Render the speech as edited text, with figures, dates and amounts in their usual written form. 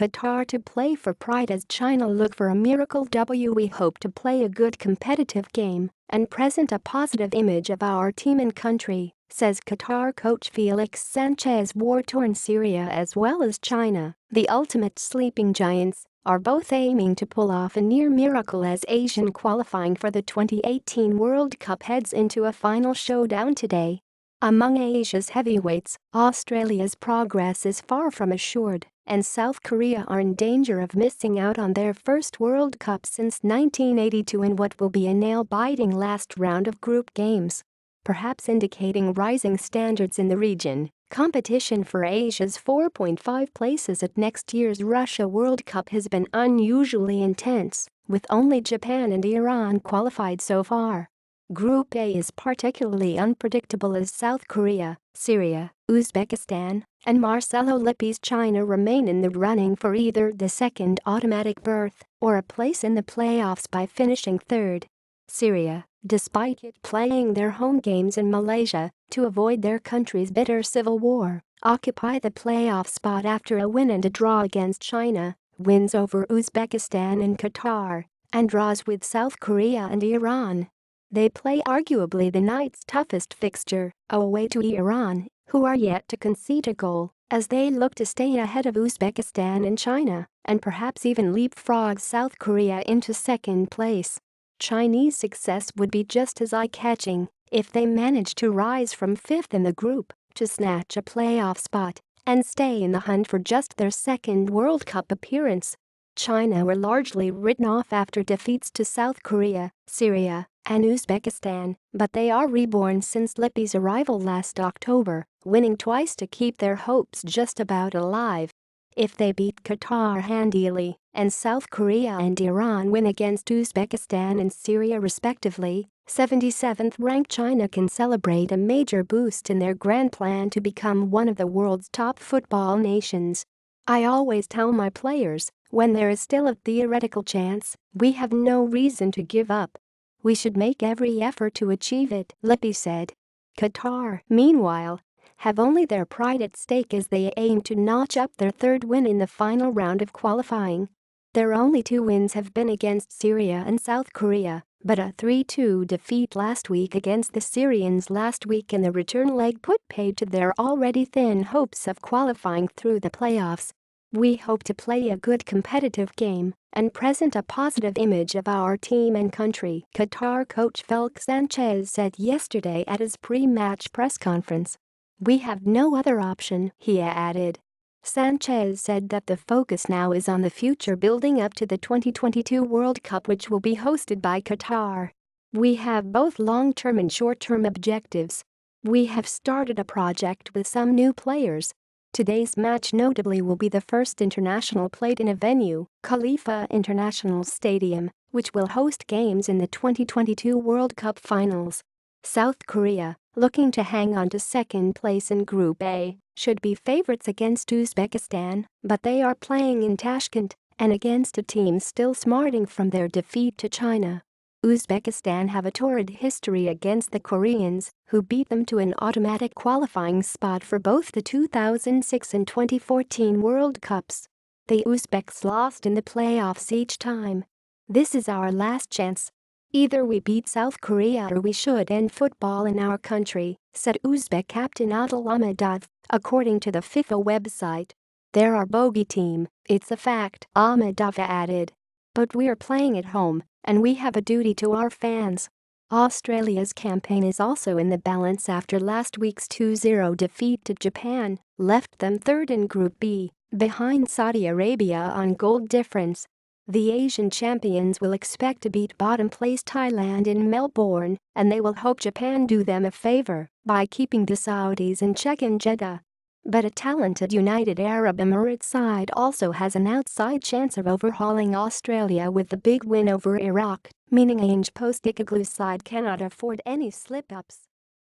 Qatar to play for pride as China look for a miracle W. We hope to play a good competitive game and present a positive image of our team and country, says Qatar coach Felix Sanchez. War-torn Syria as well as China, the ultimate sleeping giants, are both aiming to pull off a near miracle as Asian qualifying for the 2018 World Cup heads into a final showdown today. Among Asia's heavyweights, Australia's progress is far from assured, and South Korea are in danger of missing out on their first World Cup since 1982 in what will be a nail-biting last round of group games. Perhaps indicating rising standards in the region, competition for Asia's 4.5 places at next year's Russia World Cup has been unusually intense, with only Japan and Iran qualified so far. Group A is particularly unpredictable as South Korea, Syria, Uzbekistan, and Marcello Lippi's China remain in the running for either the second automatic berth or a place in the playoffs by finishing third. Syria, despite it playing their home games in Malaysia to avoid their country's bitter civil war, occupy the playoff spot after a win and a draw against China, wins over Uzbekistan and Qatar, and draws with South Korea and Iran. They play arguably the night's toughest fixture, away to Iran, who are yet to concede a goal, as they look to stay ahead of Uzbekistan and China, and perhaps even leapfrog South Korea into second place. Chinese success would be just as eye-catching if they manage to rise from fifth in the group to snatch a playoff spot and stay in the hunt for just their second World Cup appearance. China were largely written off after defeats to South Korea, Syria, and Uzbekistan, but they are reborn since Lippi's arrival last October, winning twice to keep their hopes just about alive. If they beat Qatar handily, and South Korea and Iran win against Uzbekistan and Syria respectively, 77th-ranked China can celebrate a major boost in their grand plan to become one of the world's top football nations. I always tell my players, when there is still a theoretical chance, we have no reason to give up. We should make every effort to achieve it, Lippi said. Qatar, meanwhile, have only their pride at stake as they aim to notch up their third win in the final round of qualifying. Their only two wins have been against Syria and South Korea, but a 3-2 defeat last week against the Syrians last week in the return leg put paid to their already thin hopes of qualifying through the playoffs. We hope to play a good competitive game and present a positive image of our team and country, Qatar coach Felix Sanchez said yesterday at his pre-match press conference. We have no other option, he added. Sanchez said that the focus now is on the future building up to the 2022 World Cup, which will be hosted by Qatar. We have both long-term and short-term objectives. We have started a project with some new players. Today's match notably will be the first international played in a venue, Khalifa International Stadium, which will host games in the 2022 World Cup finals. South Korea, looking to hang on to second place in Group A, should be favorites against Uzbekistan, but they are playing in Tashkent and against a team still smarting from their defeat to China. Uzbekistan have a torrid history against the Koreans, who beat them to an automatic qualifying spot for both the 2006 and 2014 World Cups. The Uzbeks lost in the playoffs each time. This is our last chance. Either we beat South Korea or we should end football in our country, said Uzbek captain Adil Ahmedov, according to the FIFA website. They're our bogey team, it's a fact, Ahmedov added. But we're playing at home, and we have a duty to our fans. Australia's campaign is also in the balance after last week's 2-0 defeat to Japan left them third in Group B, behind Saudi Arabia on goal difference. The Asian champions will expect to beat bottom-place Thailand in Melbourne, and they will hope Japan do them a favor by keeping the Saudis in check in Jeddah. But a talented United Arab Emirates side also has an outside chance of overhauling Australia with the big win over Iraq, meaning Ange Postecoglou's side cannot afford any slip-ups.